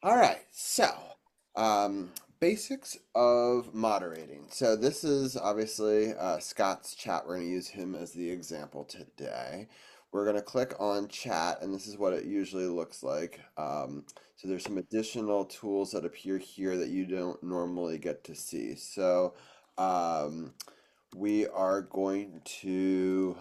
All right, so basics of moderating. So this is obviously Scott's chat. We're going to use him as the example today. We're going to click on chat, and this is what it usually looks like. So there's some additional tools that appear here that you don't normally get to see. So um, we are going to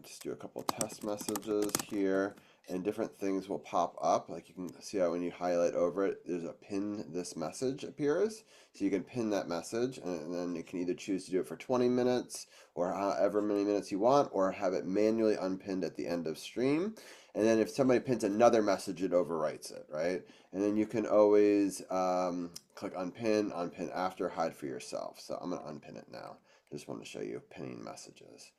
just do a couple test messages here, and different things will pop up. Like you can see how when you highlight over it, there's a pin this message appears. So you can pin that message, and then you can either choose to do it for 20 minutes or however many minutes you want, or have it manually unpinned at the end of stream. And then if somebody pins another message, it overwrites it, right? And then you can always click unpin, unpin after, hide for yourself. So I'm going to unpin it now. Just want to show you pinning messages.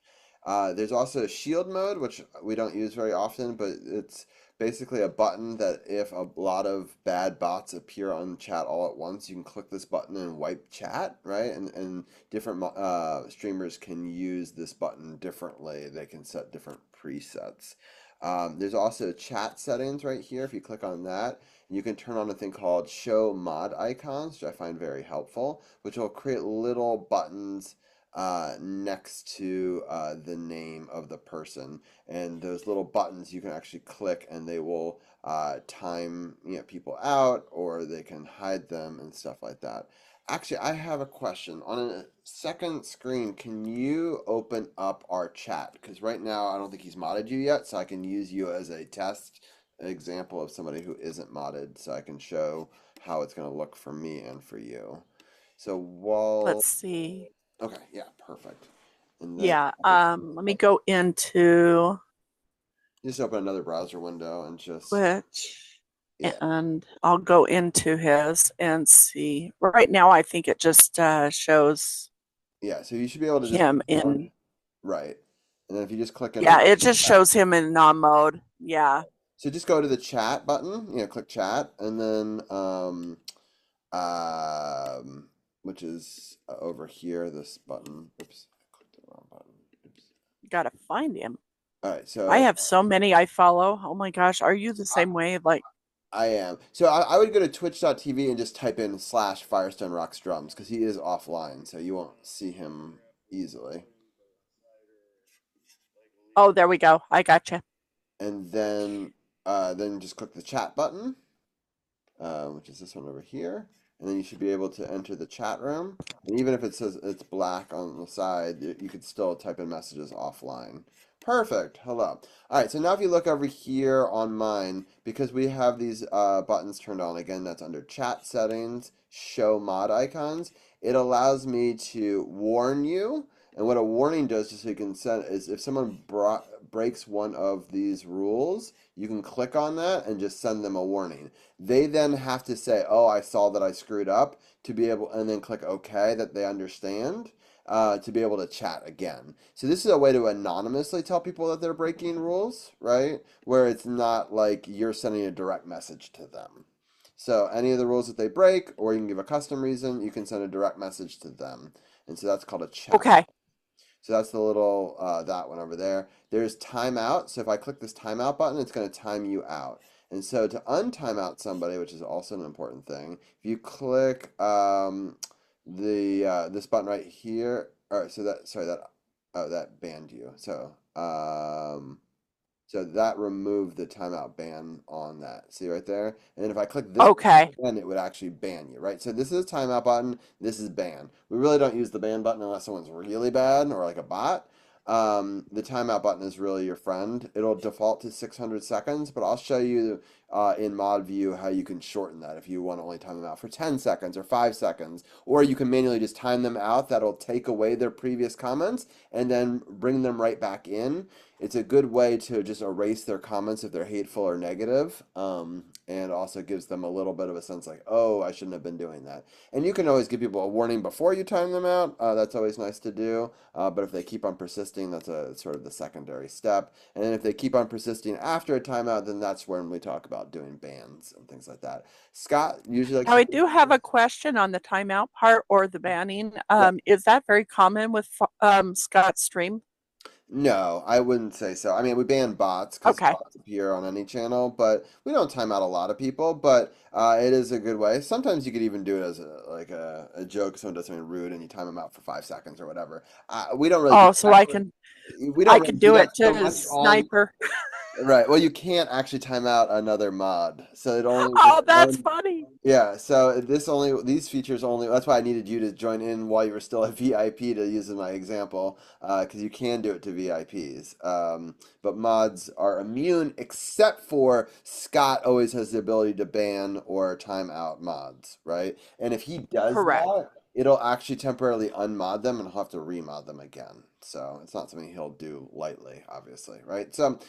There's also shield mode, which we don't use very often, but it's basically a button that if a lot of bad bots appear on chat all at once, you can click this button and wipe chat, right? And different streamers can use this button differently. They can set different presets. There's also chat settings right here. If you click on that, you can turn on a thing called show mod icons, which I find very helpful, which will create little buttons next to the name of the person, and those little buttons you can actually click, and they will time people out, or they can hide them and stuff like that. Actually, I have a question. On a second screen, can you open up our chat? Because right now I don't think he's modded you yet, so I can use you as a test example of somebody who isn't modded, so I can show how it's going to look for me and for you. So while Let's see. Okay, yeah, perfect. And then Yeah, let me go into just open another browser window and just, Twitch yeah, and I'll go into his and see. Right now, I think it just shows yeah. So you should be able to just him click on, in, right. And then if you just click into yeah, it just chat, shows him in non mode. Yeah, so just go to the chat button, click chat, and then um, which is over here, this button. Oops, I clicked the wrong button. Oops. gotta find him. All right, I so have so many I follow. Oh my gosh, are you the same way? Like, I am. So I would go to twitch.tv and just type in slash Firestone Rocks Drums because he is offline, so you won't see him easily. oh, there we go. I gotcha. And then just click the chat button, which is this one over here. And then you should be able to enter the chat room. And even if it says it's black on the side, you could still type in messages offline. Perfect. Hello. All right. So now if you look over here on mine, because we have these buttons turned on, again, that's under chat settings, show mod icons. It allows me to warn you. And what a warning does, just so you can set, is if someone breaks one of these rules, you can click on that and just send them a warning. They then have to say, "Oh, I saw that I screwed up," to be able, and then click OK that they understand, to be able to chat again. So this is a way to anonymously tell people that they're breaking rules, right? Where it's not like you're sending a direct message to them. So any of the rules that they break, or you can give a custom reason, you can send a direct message to them. And so that's called a chat. Okay. So that's the little that one over there. There's timeout. So if I click this timeout button, it's going to time you out. And so to untime out somebody, which is also an important thing, if you click the this button right here, or so that sorry that oh that banned you. So that removed the timeout ban on that. See right there? And then if I click this Okay. button, it would actually ban you, right? So this is a timeout button. This is ban. We really don't use the ban button unless someone's really bad or like a bot. The timeout button is really your friend. It'll default to 600 seconds, but I'll show you in mod view how you can shorten that if you want to only time them out for 10 seconds or 5 seconds, or you can manually just time them out. That'll take away their previous comments and then bring them right back in. It's a good way to just erase their comments if they're hateful or negative, and also gives them a little bit of a sense like, oh, I shouldn't have been doing that. And you can always give people a warning before you time them out. That's always nice to do. But if they keep on persisting, that's a sort of the secondary step. And then if they keep on persisting after a timeout, then that's when we talk about doing bans and things like that. Scott usually likes Now, to. I do have a question on the timeout part or the banning. Yeah. Is that very common with Scott's stream? No, I wouldn't say so. I mean, we ban bots because Okay. bots appear on any channel, but we don't time out a lot of people. But it is a good way. Sometimes you could even do it as a joke. Someone does something rude and you time them out for 5 seconds or whatever. We don't really do Oh, so that. We I don't really can do do that it so to much on. sniper. Right. Well, you can't actually time out another mod, so Oh, that's funny. yeah, so these features only. That's why I needed you to join in while you were still a VIP to use as my example, because you can do it to VIPs. But mods are immune, except for Scott always has the ability to ban or time out mods, right? And if he does Correct. that, it'll actually temporarily unmod them and he'll have to remod them again. So it's not something he'll do lightly, obviously, right? So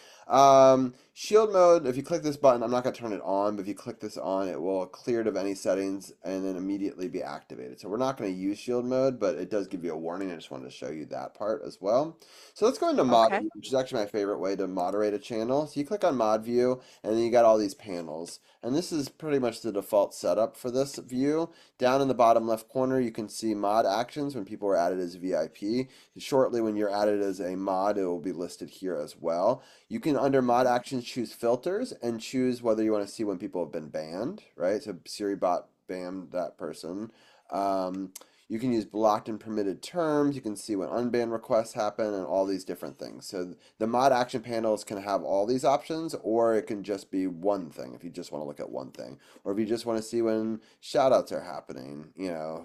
shield mode, if you click this button, I'm not going to turn it on, but if you click this on, it will clear it of any settings and then immediately be activated. So we're not going to use shield mode, but it does give you a warning. I just wanted to show you that part as well. So let's go into mod Okay. view, which is actually my favorite way to moderate a channel. So you click on mod view, and then you got all these panels. And this is pretty much the default setup for this view. Down in the bottom left corner, you can see mod actions when people are added as VIP. Shortly, when you're added as a mod, it will be listed here as well. You can, under mod actions, choose filters and choose whether you want to see when people have been banned, right? So Siri bot banned that person. Um, you can use blocked and permitted terms. You can see when unban requests happen and all these different things. So the mod action panels can have all these options, or it can just be one thing if you just want to look at one thing. Or if you just want to see when shout outs are happening,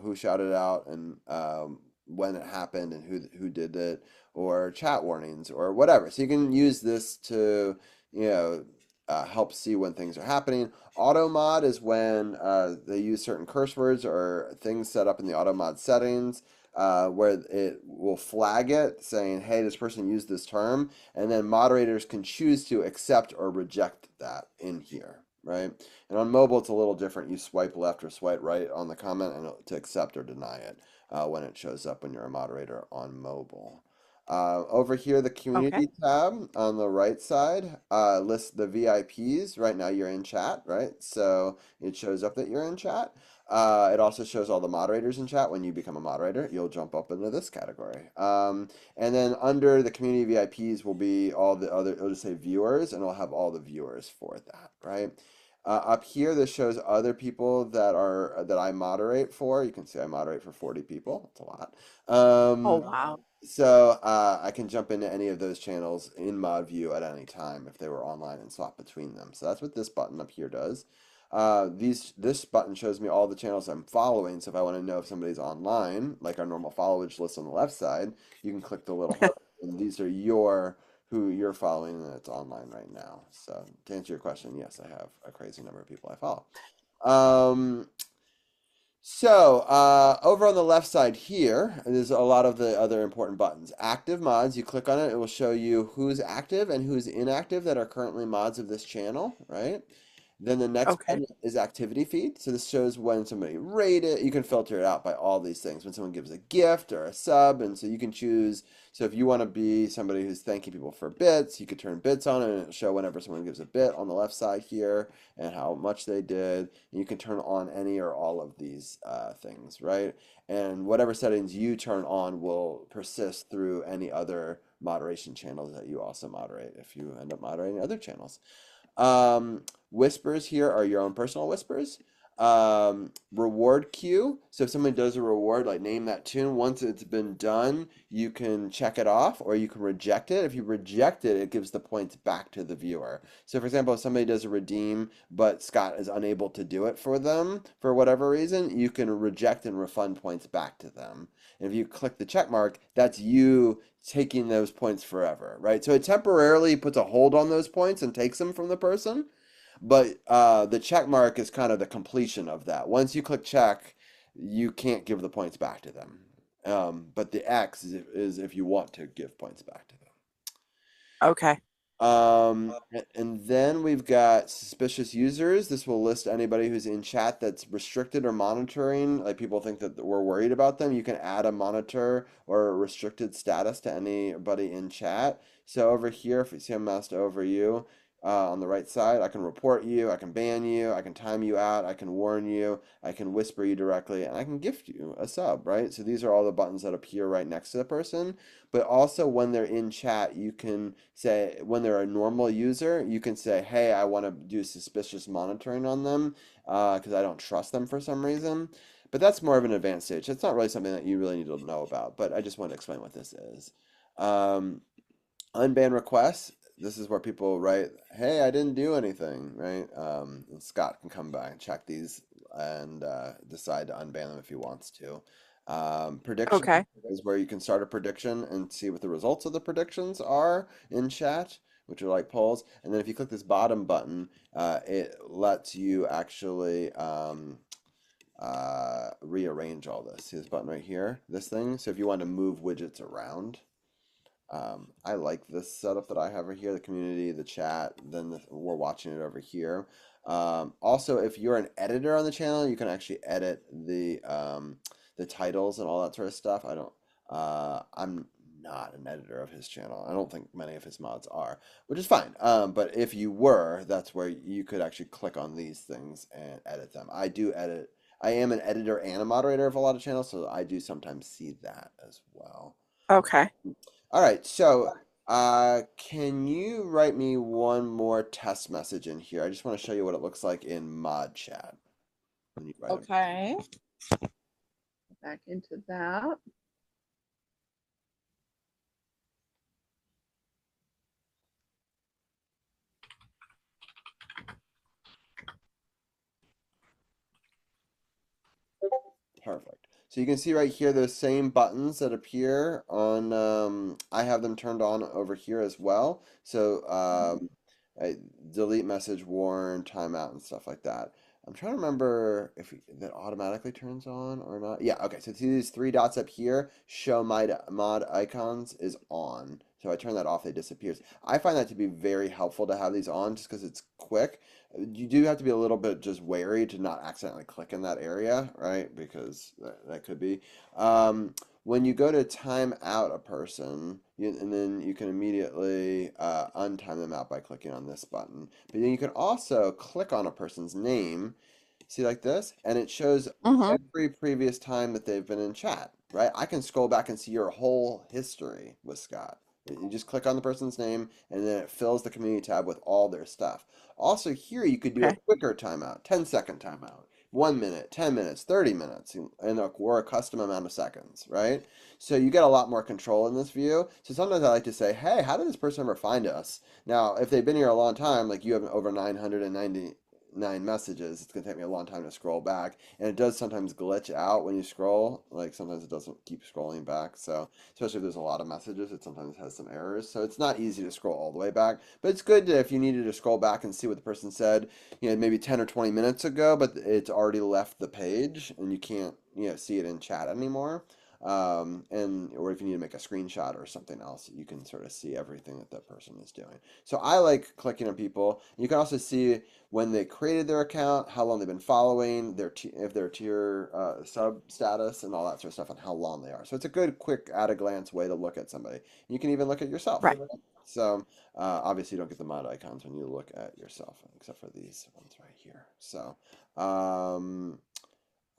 who shouted out and when it happened and who did it, or chat warnings or whatever. So you can use this to, you know, help see when things are happening. Auto mod is when they use certain curse words or things set up in the auto mod settings. Where it will flag it saying, hey, this person used this term, and then moderators can choose to accept or reject that in here, right? And on mobile, it's a little different. You swipe left or swipe right on the comment and to accept or deny it when it shows up when you're a moderator on mobile. Over here, the Okay. community tab on the right side lists the VIPs. Right now, you're in chat, right? So it shows up that you're in chat. It also shows all the moderators in chat. When you become a moderator, you'll jump up into this category. And then under the community VIPs will be all the other, it'll just say viewers, and it'll have all the viewers for that, right? Up here, this shows other people that I moderate for. You can see I moderate for 40 people. It's a lot. Oh, Um, wow. so I can jump into any of those channels in mod view at any time if they were online and swap between them. So that's what this button up here does. This button shows me all the channels I'm following. So if I want to know if somebody's online, like our normal followage list on the left side, you can click the little heart, and these are who you're following that's online right now. So to answer your question, yes, I have a crazy number of people I follow. Um, over on the left side here, there's a lot of the other important buttons. Active mods, you click on it, it will show you who's active and who's inactive that are currently mods of this channel, right? Then the next Okay. button is activity feed. So this shows when somebody rated. You can filter it out by all these things. When someone gives a gift or a sub, and so you can choose. So if you want to be somebody who's thanking people for bits, you could turn bits on, and it'll show whenever someone gives a bit on the left side here and how much they did. And you can turn on any or all of these things, right? And whatever settings you turn on will persist through any other moderation channels that you also moderate if you end up moderating other channels. Whispers here are your own personal whispers. Reward queue. So if someone does a reward, like name that tune, once it's been done, you can check it off or you can reject it. If you reject it, it gives the points back to the viewer. So for example, if somebody does a redeem, but Scott is unable to do it for them for whatever reason, you can reject and refund points back to them. And if you click the check mark, that's you taking those points forever, right? So it temporarily puts a hold on those points and takes them from the person, but the check mark is kind of the completion of that. Once you click check, you can't give the points back to them. But the X is if you want to give points back to them. Okay. And then we've got suspicious users. This will list anybody who's in chat that's restricted or monitoring. Like people think that we're worried about them. You can add a monitor or a restricted status to anybody in chat. So over here, if you see a mouse over you, on the right side. I can report you, I can ban you, I can time you out, I can warn you, I can whisper you directly, and I can gift you a sub, right? So these are all the buttons that appear right next to the person. But also when they're in chat, you can say, when they're a normal user, you can say, hey, I want to do suspicious monitoring on them because I don't trust them for some reason. But that's more of an advanced stage. It's not really something that you really need to know about, but I just wanted to explain what this is. Um, Unban requests. This is where people write, "Hey, I didn't do anything," right? And Scott can come by and check these and decide to unban them if he wants to. Prediction Okay. is where you can start a prediction and see what the results of the predictions are in chat, which are like polls. And then if you click this bottom button, it lets you actually rearrange all this. See this button right here, this thing. So if you want to move widgets around. I like this setup that I have right here, the community, the chat, then we're watching it over here. Also, if you're an editor on the channel, you can actually edit the titles and all that sort of stuff. I'm not an editor of his channel. I don't think many of his mods are, which is fine. But if you were, that's where you could actually click on these things and edit them. I do edit. I am an editor and a moderator of a lot of channels, so I do sometimes see that as well. Okay. All right, so can you write me one more test message in here? I just want to show you what it looks like in mod chat when you write them. Okay. Back into that. Perfect. So you can see right here those same buttons that appear on, I have them turned on over here as well. So delete message, warn, timeout, and stuff like that. I'm trying to remember if that automatically turns on or not. Yeah, okay. So see these three dots up here, show my mod icons is on. So I turn that off, they disappears. I find that to be very helpful to have these on just because it's quick. You do have to be a little bit just wary to not accidentally click in that area, right? Because that could be. When you go to time out a person, and then you can immediately untime them out by clicking on this button. But then you can also click on a person's name, see like this, and it shows Mm-hmm. every previous time that they've been in chat, right? I can scroll back and see your whole history with Scott. You just click on the person's name, and then it fills the community tab with all their stuff. Also, here you could do a Okay. quicker timeout, 10-second timeout, 1 minute, 10 minutes, 30 minutes, or a custom amount of seconds, right? So you get a lot more control in this view. So sometimes I like to say, hey, how did this person ever find us? Now, if they've been here a long time, like you have over 999 messages, it's going to take me a long time to scroll back. And it does sometimes glitch out when you scroll. Like sometimes it doesn't keep scrolling back. So especially if there's a lot of messages, it sometimes has some errors. So it's not easy to scroll all the way back. But it's good to, if you needed to scroll back and see what the person said, maybe 10 or 20 minutes ago, but it's already left the page and you can't, see it in chat anymore. And or if you need to make a screenshot or something else, you can sort of see everything that that person is doing. So I like clicking on people. You can also see when they created their account, how long they've been following, if their tier sub status, and all that sort of stuff, and how long they are. So it's a good, quick, at a glance way to look at somebody. You can even look at yourself. Right. So obviously you don't get the mod icons when you look at yourself, except for these ones right here. So.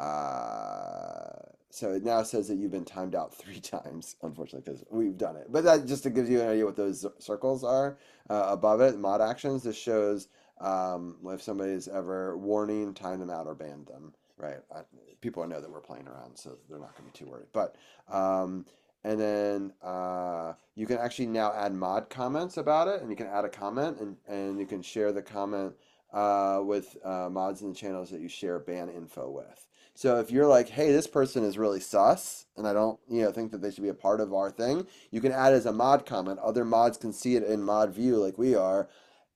Uh, so it now says that you've been timed out 3 times, unfortunately, because we've done it. But that just to give you an idea what those circles are above it, mod actions. This shows if somebody's ever warning, timed them out, or banned them. Right? People know that we're playing around, so they're not going to be too worried. But and then you can actually now add mod comments about it, and you can add a comment, and you can share the comment with mods in the channels that you share ban info with. So if you're like, hey, this person is really sus, and I don't, think that they should be a part of our thing, you can add as a mod comment. Other mods can see it in mod view like we are.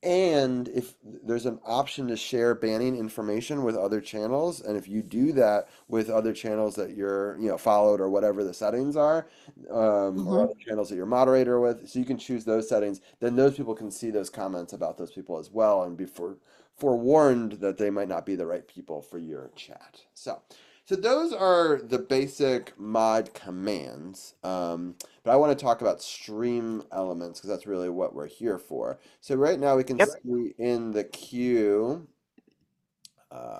And if there's an option to share banning information with other channels, and if you do that with other channels that you're, followed or whatever the settings are, or Mm-hmm. other channels that you're moderator with, so you can choose those settings, then those people can see those comments about those people as well and be forewarned that they might not be the right people for your chat. So So those are the basic mod commands. But I want to talk about stream elements because that's really what we're here for. So right now we can Yep. see in the queue.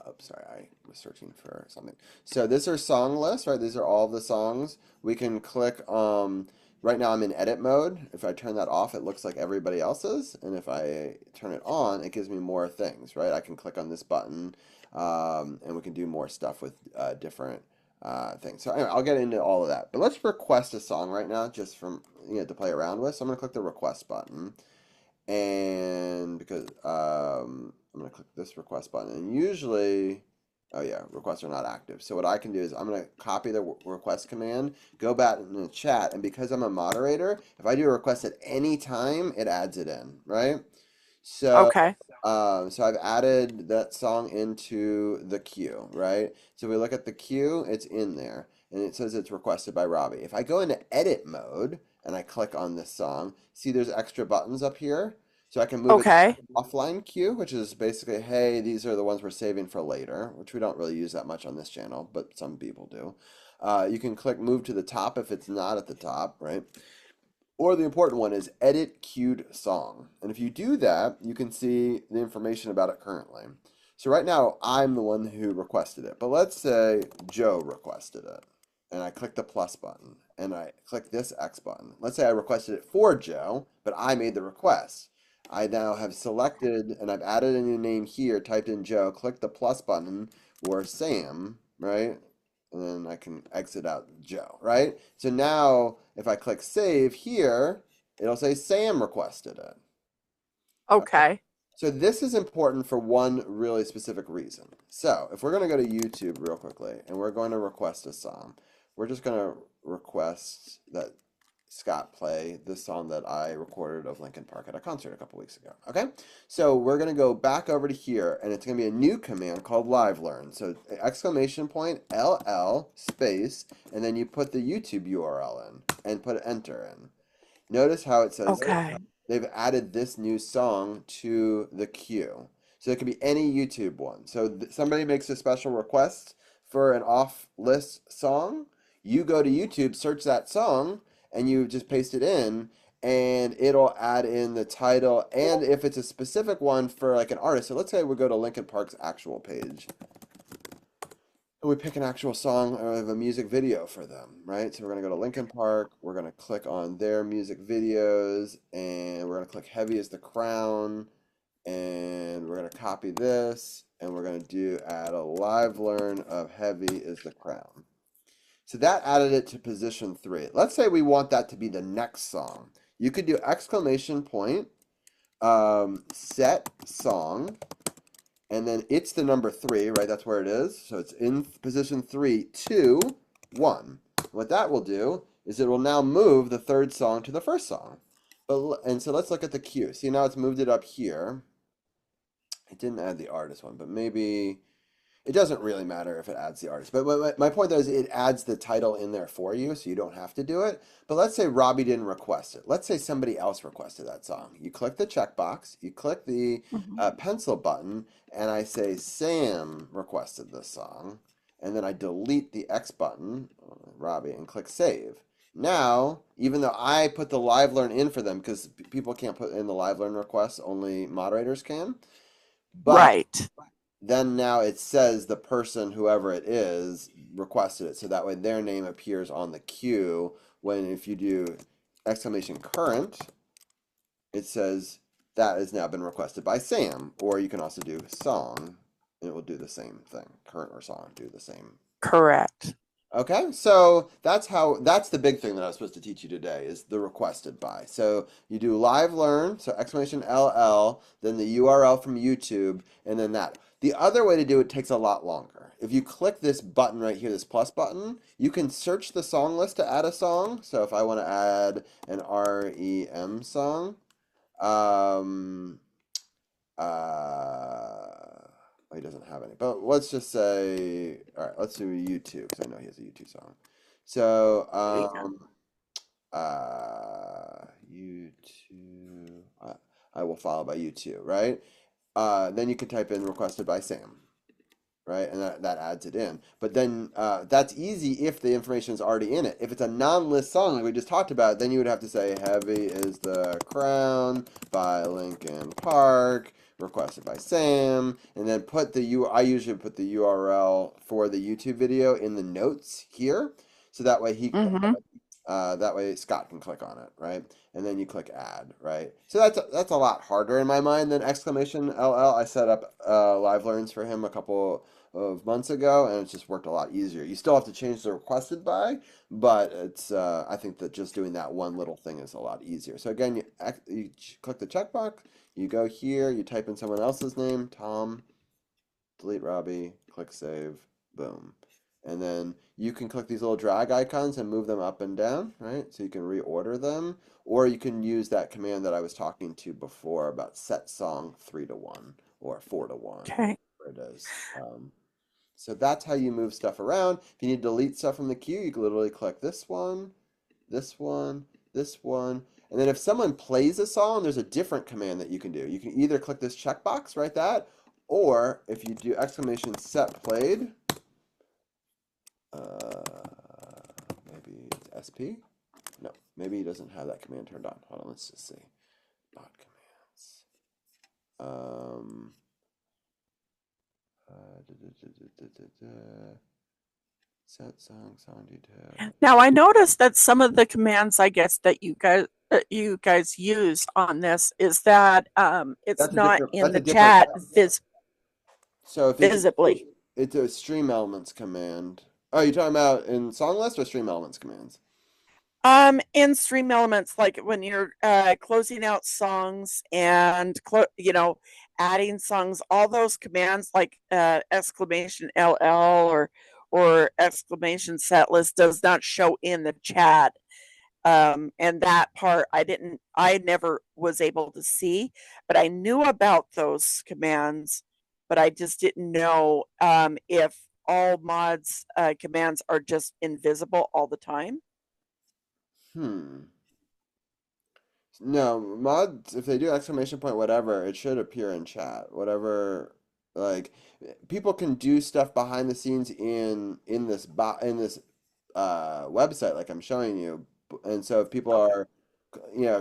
Oops, sorry, I was searching for something. So this are song lists, right? These are all the songs. We can click. Right now I'm in edit mode. If I turn that off, it looks like everybody else's, and if I turn it on, it gives me more things, right? I can click on this button, and we can do more stuff with different things. So anyway, I'll get into all of that. But let's request a song right now, just from to play around with. So I'm gonna click the request button and because I'm gonna click this request button, and usually, oh yeah, requests are not active. So what I can do is I'm gonna copy the request command, go back in the chat, and because I'm a moderator, if I do a request at any time, it adds it in, right? So, Okay. so I've added that song into the queue, right? So we look at the queue, it's in there, and it says it's requested by Robbie. If I go into edit mode and I click on this song, see there's extra buttons up here. So I can move it Okay. offline queue, which is basically, hey, these are the ones we're saving for later, which we don't really use that much on this channel, but some people do. You can click move to the top if it's not at the top, right? Or the important one is edit queued song. And if you do that, you can see the information about it currently. So right now, I'm the one who requested it. But let's say Joe requested it. And I click the plus button. And I click this X button. Let's say I requested it for Joe, but I made the request. I now have selected and I've added a new name here, typed in Joe, click the plus button, or Sam, right? And then I can exit out Joe, right? So now if I click save here, it'll say Sam requested it. Okay. Okay. So this is important for one really specific reason. So if we're going to go to YouTube real quickly and we're going to request a song, we're just going to request that Scott play the song that I recorded of Linkin Park at a concert a couple weeks ago. Okay, so we're gonna go back over to here, and it's gonna be a new command called live learn. So exclamation point LL space, and then you put the YouTube URL in and put enter in. Notice how it says Okay. they've added this new song to the queue. So it could be any YouTube one. So somebody makes a special request for an off list song. You go to YouTube, search that song, and you just paste it in, and it'll add in the title. And if it's a specific one for like an artist, so let's say we go to Linkin Park's actual page and we pick an actual song of a music video for them, right? So we're gonna go to Linkin Park, we're gonna click on their music videos, and we're gonna click Heavy as the Crown, and we're gonna copy this, and we're gonna do add a live learn of Heavy is the Crown. So that added it to position 3. Let's say we want that to be the next song. You could do exclamation point, set song, and then it's the number 3, right? That's where it is. So it's in position 3, 2, 1. What that will do is it will now move the third song to the first song. And so let's look at the cue. See, now it's moved it up here. It didn't add the artist one, but maybe it doesn't really matter if it adds the artist. But my point though is it adds the title in there for you, so you don't have to do it. But let's say Robbie didn't request it. Let's say somebody else requested that song. You click the checkbox, you click the Mhm. pencil button, and I say Sam requested this song. And then I delete the X button, Robbie, and click save. Now, even though I put the live learn in for them, because people can't put in the live learn requests, only moderators can. But Right. then now it says the person, whoever it is, requested it. So that way their name appears on the queue when if you do exclamation current, it says that has now been requested by Sam. Or you can also do song, and it will do the same thing. Current or song do the same. Correct. Okay, so that's the big thing that I was supposed to teach you today is the requested by. So you do live learn, so exclamation LL, then the URL from YouTube, and then that. The other way to do it takes a lot longer. If you click this button right here, this plus button, you can search the song list to add a song. So if I want to add an REM song, um, he doesn't have any, but let's just say, all right, let's do U2 because I know he has a U2 song. So, Yeah. U2, I will follow by U2, right? Then you can type in requested by Sam. right? And that adds it in. But then that's easy if the information is already in it. If it's a non-list song like we just talked about, then you would have to say "Heavy is the Crown" by Linkin Park, requested by Sam, and then put the I usually put the URL for the YouTube video in the notes here, so that way Mm-hmm. that way Scott can click on it, right? And then you click add, right? So that's a lot harder in my mind than exclamation LL. I set up live learns for him a couple of months ago, and it's just worked a lot easier. You still have to change the requested by, but it's I think that just doing that one little thing is a lot easier. So again, you click the checkbox, you go here, you type in someone else's name, Tom, delete Robbie, click save, boom. And then you can click these little drag icons and move them up and down, right? So you can reorder them, or you can use that command that I was talking to before about set song 3 to 1 or 4 to 1, Okay. whatever it is. So that's how you move stuff around. If you need to delete stuff from the queue, you can literally click this one, this one, this one. And then if someone plays a song, there's a different command that you can do. You can either click this checkbox, right? That, or if you do exclamation set played, maybe it's SP. No, maybe he doesn't have that command turned on. Hold on, let's just see. Bot commands. Um, set song detail. Now I noticed that some of the commands, I guess, that you guys use on this is that it's That's a not different. in That's a the different. chat So if visibly. it's a stream elements command. Oh, you're talking about in Songlist or stream elements commands? In Stream Elements, like when you're closing out songs and adding songs, all those commands like exclamation LL or exclamation set list does not show in the chat. And that part I never was able to see, but I knew about those commands, but I just didn't know if all mods commands are just invisible all the time. Hmm. No, mods, if they do exclamation point whatever, it should appear in chat. Whatever, like people can do stuff behind the scenes in this website like I'm showing you. And so if people Okay. are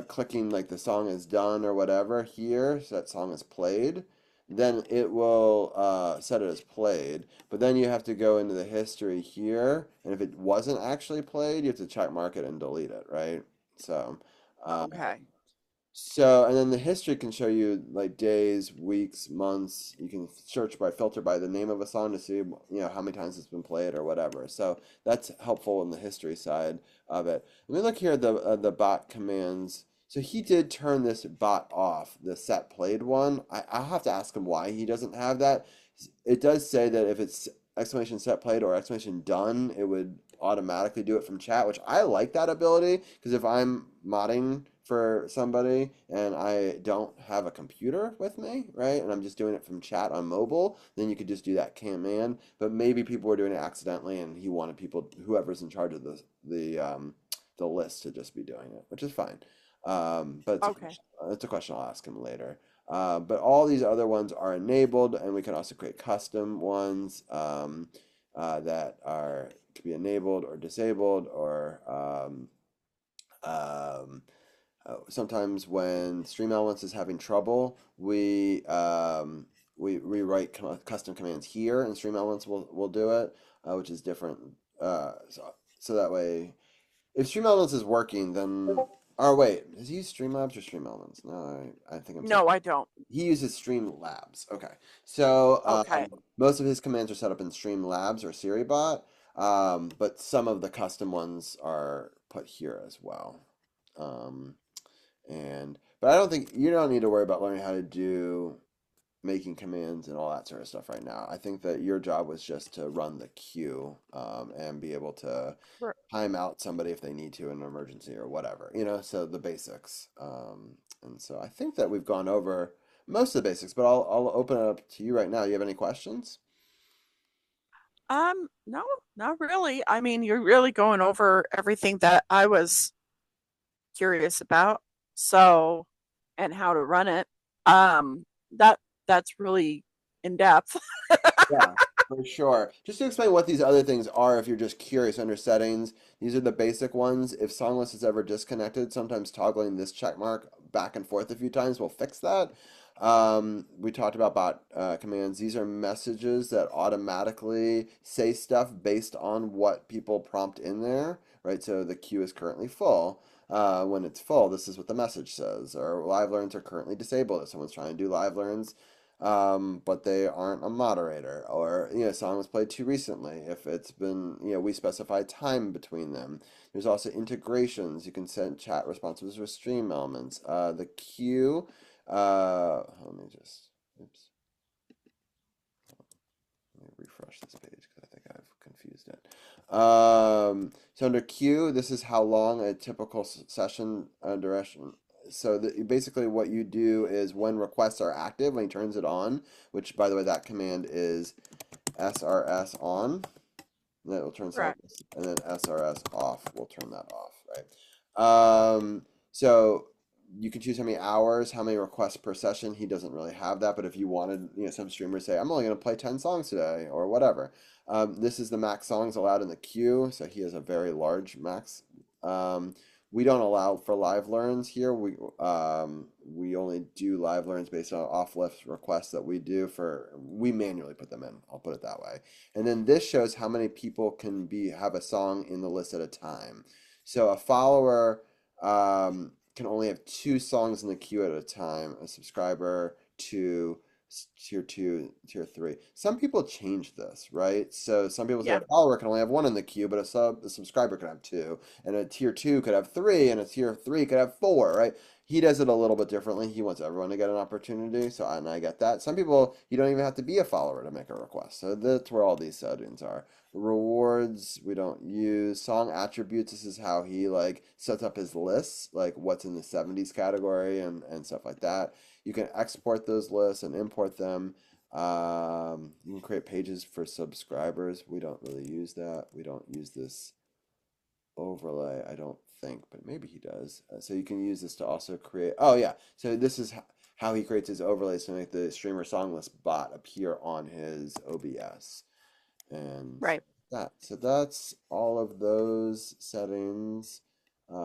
clicking like the song is done or whatever here, so that song is played, then it will set it as played. But then you have to go into the history here, and if it wasn't actually played, you have to check mark it and delete it, right? So um, Okay. so, and then the history can show you like days, weeks, months. You can search by filter by the name of a song to see, how many times it's been played or whatever. So that's helpful in the history side of it. Let me look here at the bot commands. So he did turn this bot off, the set played one. I'll have to ask him why he doesn't have that. It does say that if it's exclamation set played or exclamation done, it would automatically do it from chat, which I like that ability because if I'm modding for somebody and I don't have a computer with me, right, and I'm just doing it from chat on mobile, then you could just do that command. But maybe people were doing it accidentally, and he wanted whoever's in charge of the list, to just be doing it, which is fine. But Okay. it's a question I'll ask him later. But all these other ones are enabled, and we can also create custom ones that can be enabled or disabled, or sometimes when Stream Elements is having trouble, we rewrite custom commands here, and Stream Elements will do it, which is different. So that way, if Stream Elements is working, then or wait, does he use Streamlabs or Stream Elements? No, I think I'm saying No, I don't. he uses Streamlabs. Okay, so Okay. most of his commands are set up in Streamlabs or Siribot, but some of the custom ones are put here as well. Um, but I don't think you don't need to worry about learning how to do making commands and all that sort of stuff right now. I think that your job was just to run the queue and be able to R- time out somebody if they need to in an emergency or whatever, so the basics. And so I think that we've gone over most of the basics, but I'll open it up to you right now. You have any questions? no, not really. I mean, you're really going over everything that I was curious about. So, and how to run it. Um, that that's really in depth. Yeah. For sure. Just to explain what these other things are, if you're just curious, under settings, these are the basic ones. If Songlist is ever disconnected, sometimes toggling this check mark back and forth a few times will fix that. We talked about bot commands. These are messages that automatically say stuff based on what people prompt in there, right? So the queue is currently full. When it's full, this is what the message says. Or live learns are currently disabled. If someone's trying to do live learns, but they aren't a moderator, or a song was played too recently. If it's been, we specify time between them. There's also integrations. You can send chat responses with stream elements. The queue. Let me just. Oops. Let me refresh this page because I think I've confused it. So under queue, this is how long a typical session duration. So basically what you do is when requests are active, when he turns it on, which by the way, that command is SRS on, and then it will turn Correct. Songlist, and then SRS off will turn that off, right? So you can choose how many hours, how many requests per session. He doesn't really have that, but if you wanted, some streamers say, I'm only going to play 10 songs today or whatever. This is the max songs allowed in the queue, so he has a very large max. We don't allow for live learns here. We only do live learns based on off list requests that we do we manually put them in. I'll put it that way. And then this shows how many people can have a song in the list at a time. So a follower can only have 2 songs in the queue at a time. A subscriber to tier 2, tier 3. Some people change this, right? So some people say Yeah. a follower can only have 1 in the queue, but a subscriber could have 2, and a tier 2 could have 3, and a tier 3 could have 4, right? He does it a little bit differently. He wants everyone to get an opportunity, and I get that. Some people, you don't even have to be a follower to make a request. So that's where all these settings are. Rewards, we don't use. Song attributes, this is how he sets up his lists, like what's in the 70s category and stuff like that. You can export those lists and import them. You can create pages for subscribers. We don't really use that. We don't use this overlay, I don't think, but maybe he does. So you can use this to also create. Oh yeah, so this is how he creates his overlays to make the streamer song list bot appear on his OBS and Right. that. So that's all of those settings.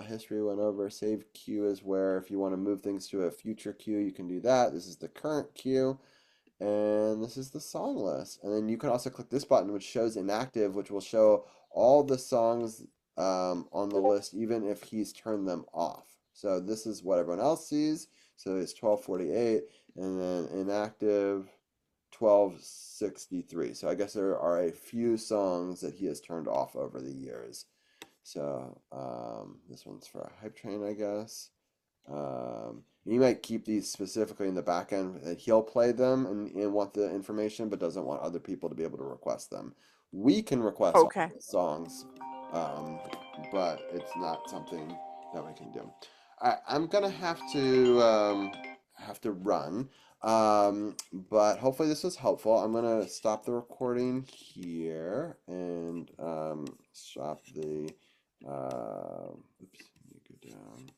History went over. Save queue is where if you want to move things to a future queue, you can do that. This is the current queue. And this is the song list. And then you can also click this button, which shows inactive, which will show all the songs on the list, even if he's turned them off. So this is what everyone else sees. So it's 1248, and then inactive 1263. So I guess there are a few songs that he has turned off over the years. So this one's for a hype train, I guess. You might keep these specifically in the back end that he'll play them and want the information, but doesn't want other people to be able to request them. We can request all Okay. the songs, um, but it's not something that we can do. I'm gonna have to run, but hopefully this was helpful. I'm gonna stop the recording here and stop the. Oops, let me go down.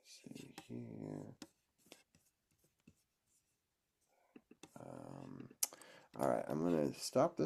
See here. Um, all right, I'm gonna stop this